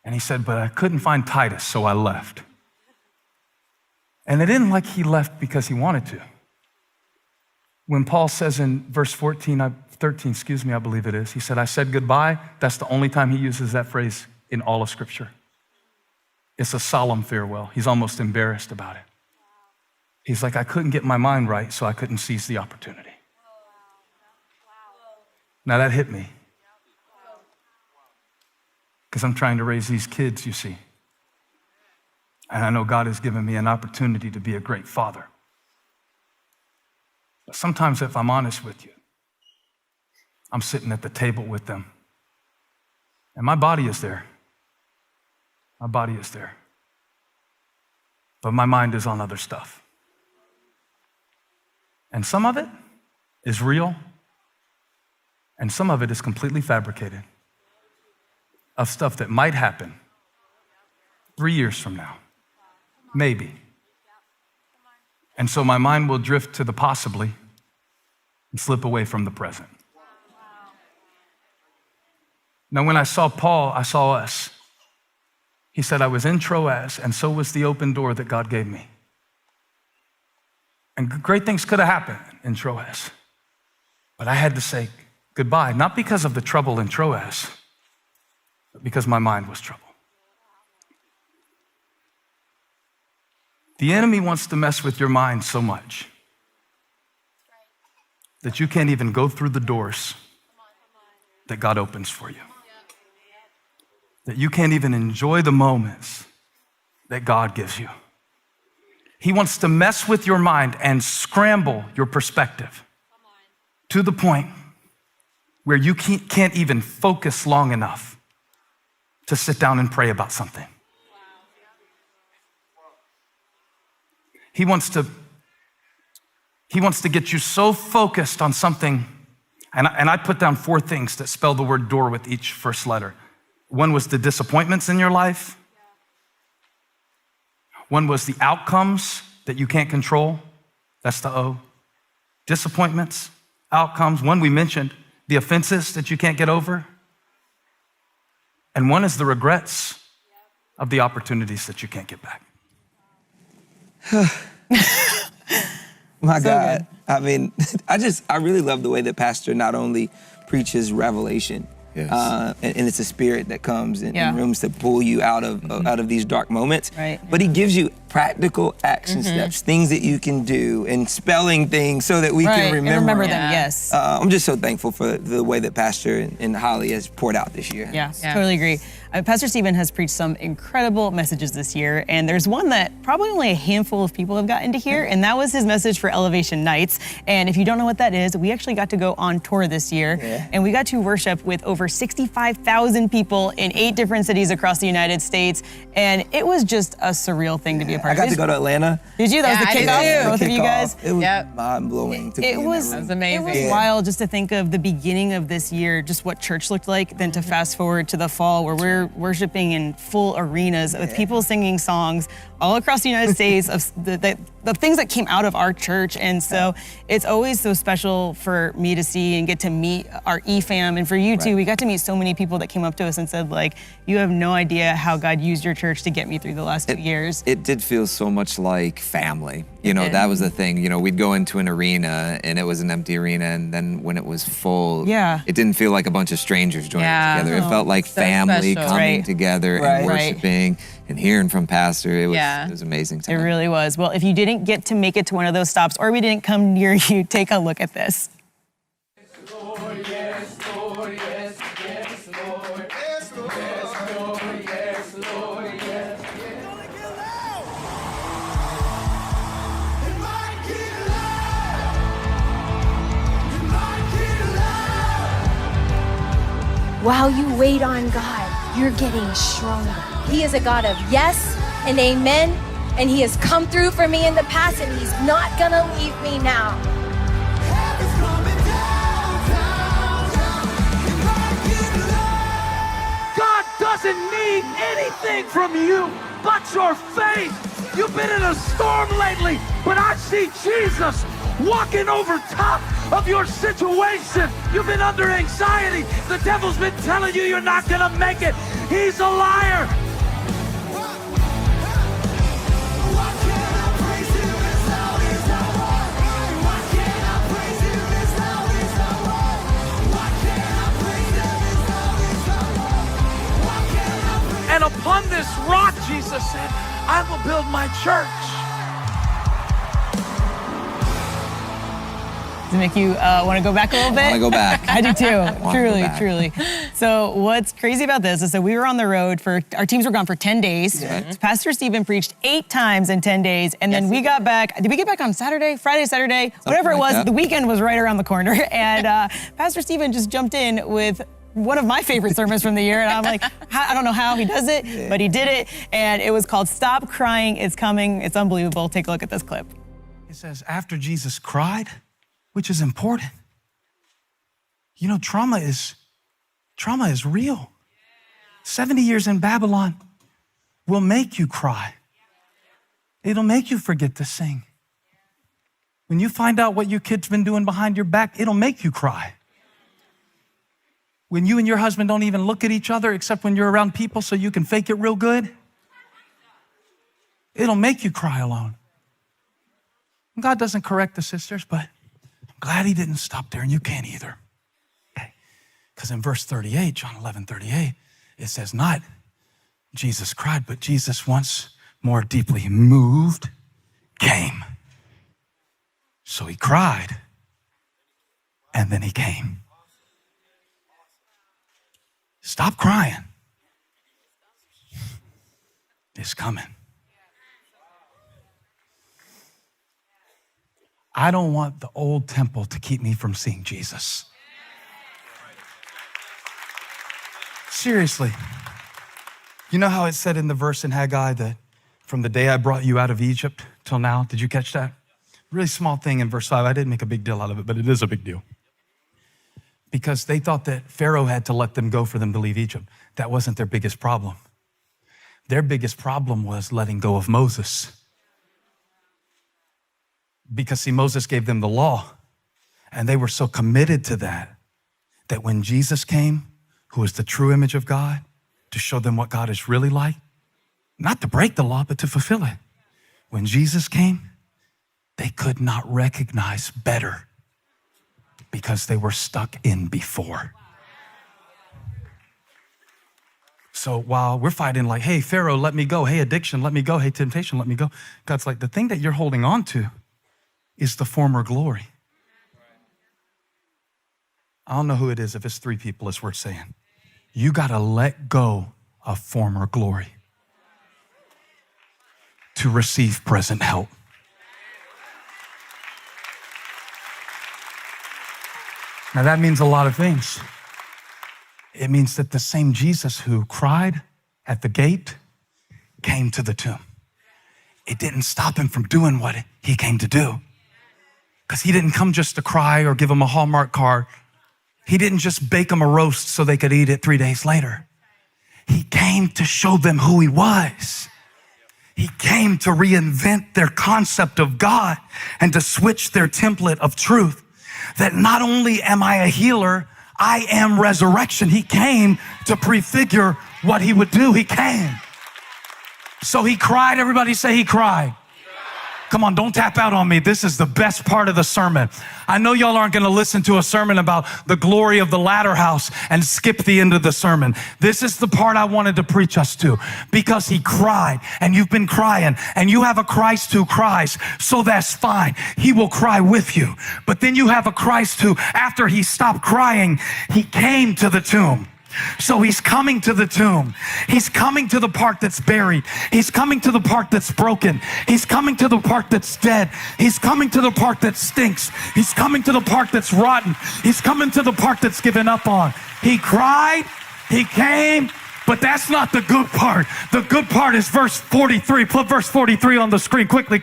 And he said, but I couldn't find Titus, so I left. And it isn't like he left because he wanted to. When Paul says in verse 13, I believe it is, he said, I said goodbye. That's the only time he uses that phrase in all of Scripture. It's a solemn farewell. He's almost embarrassed about it. He's like, I couldn't get my mind right, so I couldn't seize the opportunity. Now that hit me. Because I'm trying to raise these kids, you see. And I know God has given me an opportunity to be a great father. But sometimes, if I'm honest with you, I'm sitting at the table with them. And my body is there. My body is there. But my mind is on other stuff. And some of it is real, and some of it is completely fabricated. of stuff that might happen 3 years from now, maybe. And so my mind will drift to the possibly and slip away from the present. Now, when I saw Paul, I saw us. He said, I was in Troas, and so was the open door that God gave me. And great things could have happened in Troas. But I had to say goodbye, not because of the trouble in Troas, but because my mind was troubled. The enemy wants to mess with your mind so much that you can't even go through the doors that God opens for you. That you can't even enjoy the moments that God gives you. He wants to mess with your mind and scramble your perspective to the point where you can't even focus long enough to sit down and pray about something. He wants to get you so focused on something, and I put down 4 things that spell the word door with each first letter. One was the disappointments in your life. One was the outcomes that you can't control. That's the O. Disappointments, outcomes. One we mentioned, the offenses that you can't get over. And one is the regrets of the opportunities that you can't get back.
My God. I mean, I really love the way that Pastor not only preaches revelation, yes. And it's a spirit that comes in rooms to pull you out of these dark moments.
Right.
But he gives you practical action steps, things that you can do, and spelling things so that we can remember
them. Yes.
I'm just so thankful for the way that Pastor and Holly has poured out this year.
Yeah. Totally agree. Pastor Stephen has preached some incredible messages this year, and there's one that probably only a handful of people have gotten to hear, and that was his message for Elevation Nights. And if you don't know what that is, we actually got to go on tour this year, and we got to worship with over 65,000 people in 8 different cities across the United States, and it was just a surreal thing to be a part of.
I got to go to Atlanta.
Did you? That was the kickoff, both of you guys?
It was mind-blowing.
It was amazing. It was wild just to think of the beginning of this year, just what church looked like, then to fast forward to the fall where we're worshiping in full arenas with people singing songs all across the United States of the things that came out of our church. And so it's always so special for me to see and get to meet our E-fam. And for you too, we got to meet so many people that came up to us and said, like, you have no idea how God used your church to get me through the last 2 years.
It did feel so much like family. You know, that was the thing. You know, we'd go into an arena and it was an empty arena, and then when it was full, it didn't feel like a bunch of strangers joining together. It felt like family coming together and worshiping and hearing from Pastor. It was amazing time.
It really was. Well, if you didn't get to make it to one of those stops, or we didn't come near you, take a look at this.
Lord, yes, Lord, yes, yes, Lord. Yes, Lord, yes, Lord, yes, Lord, yes, yes. It might get loud. It might get loud.
While you wait on God, you're getting stronger. He is a God of yes and amen, and he has come through for me in the past, and he's not gonna leave me now.
Heaven's coming down, down, down. It might get loud. God doesn't need anything from you but your faith. You've been in a storm lately, but I see Jesus walking over top of your situation. You've been under anxiety. The devil's been telling you you're not gonna make it. He's a liar. And upon this rock, Jesus said, I will build my church.
Does it make you want to go back a little bit?
I want to go back.
I do too, truly. So what's crazy about this is that we were on the road our teams were gone for 10 days. So Pastor Stephen preached 8 times in 10 days. And then we got back, did we get back on Saturday, Saturday, whatever it was, the weekend was right around the corner. And Pastor Stephen just jumped in with one of my favorite sermons from the year. And I'm like, I don't know how he does it, but he did it. And it was called Stop Crying, It's Coming. It's unbelievable. Take a look at this clip.
It says, after Jesus cried, which is important. You know, trauma is real. 70 years in Babylon will make you cry. It'll make you forget to sing. When you find out what your kid's been doing behind your back, it'll make you cry. When you and your husband don't even look at each other except when you're around people so you can fake it real good, it'll make you cry alone. And God doesn't correct the sisters, but I'm glad he didn't stop there, and you can't either. Okay. Because in verse 38, John 11:38, it says not Jesus cried, but Jesus once more deeply moved came. So he cried, and then he came. Stop crying. It's coming. I don't want the old temple to keep me from seeing Jesus. Seriously. You know how it said in the verse in Haggai that from the day I brought you out of Egypt till now? Did you catch that? Really small thing in verse 5. I didn't make a big deal out of it, but it is a big deal. Because they thought that Pharaoh had to let them go for them to leave Egypt. That wasn't their biggest problem. Their biggest problem was letting go of Moses. Because see, Moses gave them the law, and they were so committed to that, that when Jesus came, who is the true image of God, to show them what God is really like, not to break the law, but to fulfill it. When Jesus came, they could not recognize better because they were stuck in before. So while we're fighting like, hey, Pharaoh, let me go. Hey, addiction, let me go. Hey, temptation, let me go. God's like, the thing that you're holding on to is the former glory. I don't know who it is. If it's 3 people, it's worth saying. You got to let go of former glory to receive present help. Now that means a lot of things. It means that the same Jesus who cried at the gate came to the tomb. It didn't stop him from doing what he came to do. Because he didn't come just to cry or give them a Hallmark card. He didn't just bake them a roast so they could eat it 3 days later. He came to show them who he was. He came to reinvent their concept of God and to switch their template of truth. That not only am I a healer, I am resurrection. He came to prefigure what he would do. He came. So he cried. Everybody say he cried. Come on, don't tap out on me. This is the best part of the sermon. I know y'all aren't going to listen to a sermon about the glory of the latter house and skip the end of the sermon. This is the part I wanted to preach us to, because he cried, and you've been crying, and you have a Christ who cries, so that's fine. He will cry with you. But then you have a Christ who, after he stopped crying, he came to the tomb. So he's coming to the tomb. He's coming to the part that's buried. He's coming to the part that's broken. He's coming to the part that's dead. He's coming to the part that stinks. He's coming to the part that's rotten. He's coming to the part that's given up on. He cried, he came, but that's not the good part. The good part is verse 43. Put verse 43 on the screen quickly.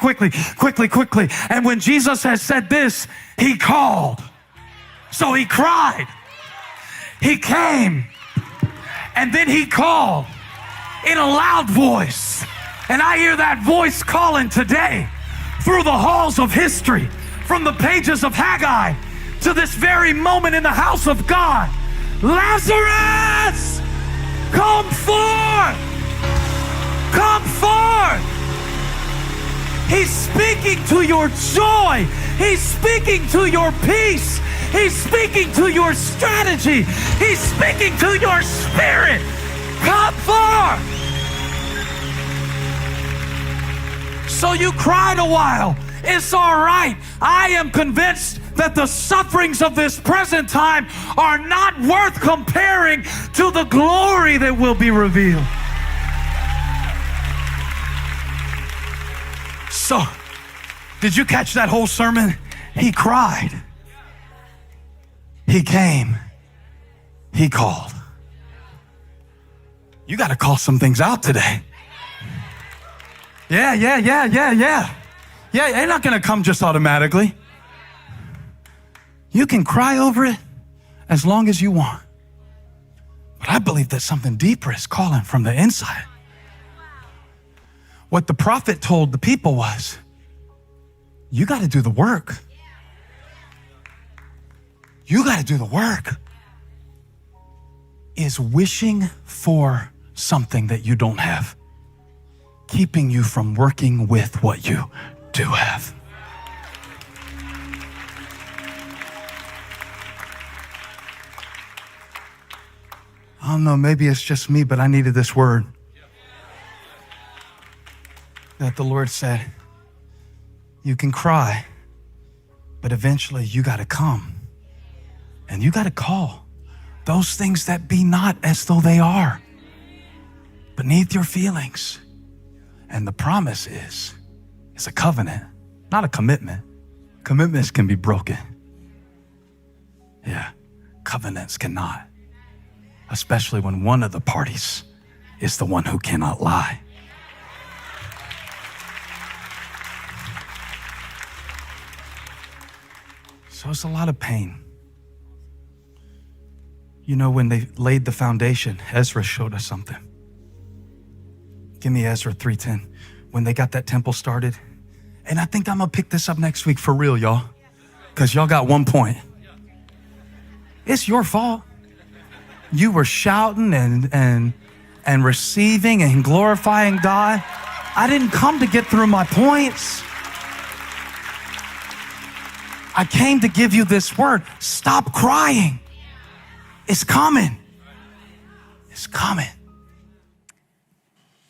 And when Jesus has said this, he called. So he cried. He came. And then he called in a loud voice. And I hear that voice calling today through the halls of history, from the pages of Haggai to this very moment in the house of God. Lazarus, come forth! Come forth! He's speaking to your joy. He's speaking to your peace. He's speaking to your strategy. He's speaking to your spirit. Come forth. So you cried a while. It's all right. I am convinced that the sufferings of this present time are not worth comparing to the glory that will be revealed. So, did you catch that whole sermon? He cried. He came. He called. You got to call some things out today. Yeah. Yeah, they're not going to come just automatically. You can cry over it as long as you want. But I believe that something deeper is calling from the inside. What the prophet told the people was, you got to do the work. You got to do the work. Is wishing for something that you don't have keeping you from working with what you do have? I don't know, maybe it's just me, but I needed this word. That the Lord said, you can cry, but eventually you got to come and you got to call those things that be not as though they are beneath your feelings. And the promise is, it's a covenant, not a commitment. Commitments can be broken. Yeah, covenants cannot, especially when one of the parties is the one who cannot lie. So it's a lot of pain. You know, when they laid the foundation, Ezra showed us something. Give me Ezra 3:10. When they got that temple started. And I think I'm gonna pick this up next week for real, y'all. Because y'all got 1 point. It's your fault. You were shouting and receiving and glorifying God. I didn't come to get through my points. I came to give you this word. Stop crying. It's coming. It's coming.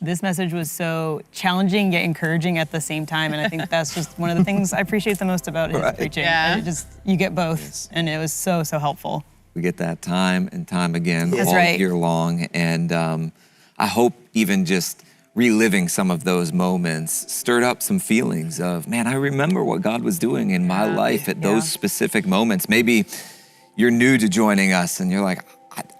This message was so challenging yet encouraging at the same time, and I think that's just one of the things I appreciate the most about his preaching.
Yeah.
You get both, and it was so helpful.
We get that time and time again
That's
all
right.
year long. And I hope even just reliving some of those moments stirred up some feelings of, man, I remember what God was doing in my life at those specific moments. Maybe you're new to joining us and you're like,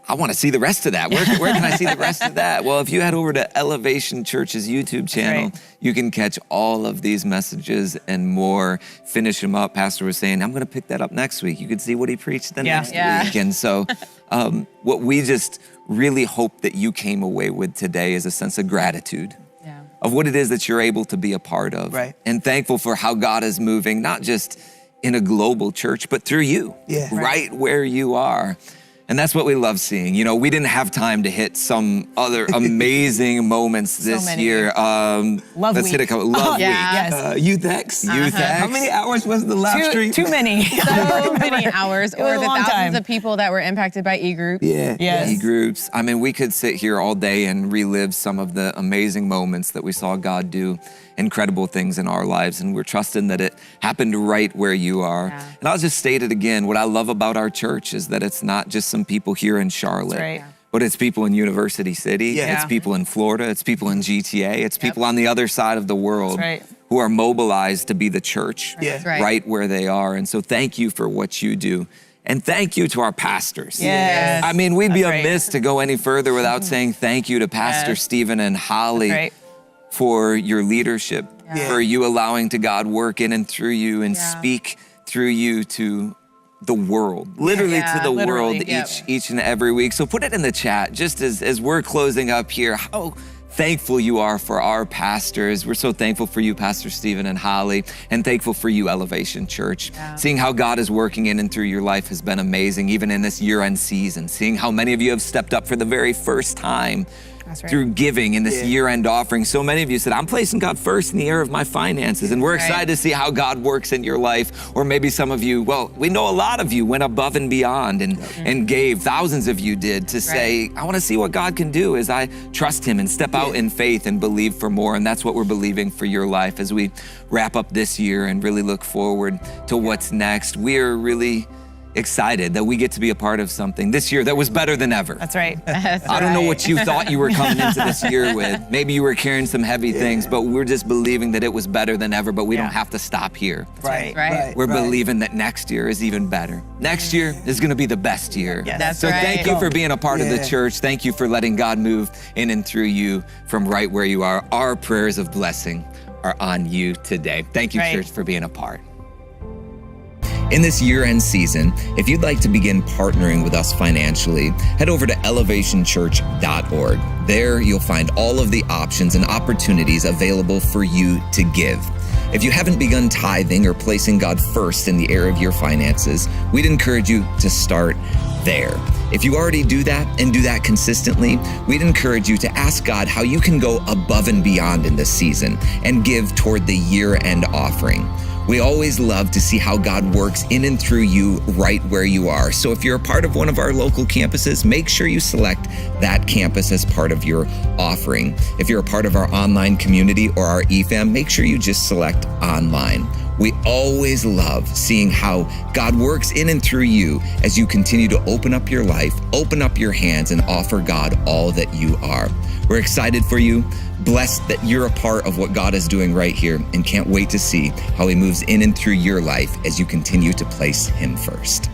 I want to see the rest of that. Where can I see the rest of that? Well, if you head over to Elevation Church's YouTube channel, you can catch all of these messages and more, finish them up. Pastor was saying, I'm going to pick that up next week. You can see what he preached the next week. And so what we just really hope that you came away with today is a sense of gratitude of what it is that you're able to be a part of. And thankful for how God is moving, not just in a global church, but through you, right where you are. And that's what we love seeing. You know, we didn't have time to hit some other amazing moments this year.
Love
let's
Week.
hit a couple. Love Week.
Yes.
Youth X.
Youth X.
How many hours was the live stream?
Too many.
So many hours,
It
or
was a
the
long
thousands
time.
of people that were impacted by e-groups.
Yes.
E-groups. I mean, we could sit here all day and relive some of the amazing moments that we saw God do incredible things in our lives, and we're trusting that it happened right where you are. And I'll just state it again, what I love about our church is that it's not just some people here in Charlotte, but it's people in University City, it's people in Florida, it's people in GTA, it's people on the other side of the world who are mobilized to be the church right where they are. And so thank you for what you do. And thank you to our pastors.
Yes.
I mean, we'd be amiss to go any further without saying thank you to Pastor Stephen and Holly for your leadership, for you allowing to God work in and through you and speak through you to the world, literally to the world each and every week. So put it in the chat, just as we're closing up here, how thankful you are for our pastors. We're so thankful for you, Pastor Stephen and Holly, and thankful for you, Elevation Church. Seeing how God is working in and through your life has been amazing, even in this year-end season. Seeing how many of you have stepped up for the very first time through giving in this year-end offering. So many of you said, I'm placing God first in the area of my finances. And we're excited to see how God works in your life. Or maybe some of you, well, we know a lot of you went above and beyond and gave. Thousands of you did to say, I want to see what God can do as I trust him and step out in faith and believe for more. And that's what we're believing for your life as we wrap up this year and really look forward to what's next. We're really excited that we get to be a part of something this year that was better than ever.
That's right.
I don't know what you thought you were coming into this year with. Maybe you were carrying some heavy things, but we're just believing that it was better than ever, but we don't have to stop here. We're believing that next year is even better. Next year is gonna be the best year. So thank you for being a part of the church. Thank you for letting God move in and through you from right where you are. Our prayers of blessing are on you today. Thank you, church, for being a part. In this year-end season, if you'd like to begin partnering with us financially, head over to elevationchurch.org. There you'll find all of the options and opportunities available for you to give. If you haven't begun tithing or placing God first in the area of your finances, we'd encourage you to start there. If you already do that and do that consistently, we'd encourage you to ask God how you can go above and beyond in this season and give toward the year-end offering. We always love to see how God works in and through you right where you are. So if you're a part of one of our local campuses, make sure you select that campus as part of your offering. If you're a part of our online community or our eFam, make sure you just select online. We always love seeing how God works in and through you as you continue to open up your life, open up your hands, and offer God all that you are. We're excited for you, blessed that you're a part of what God is doing right here, and can't wait to see how He moves in and through your life as you continue to place Him first.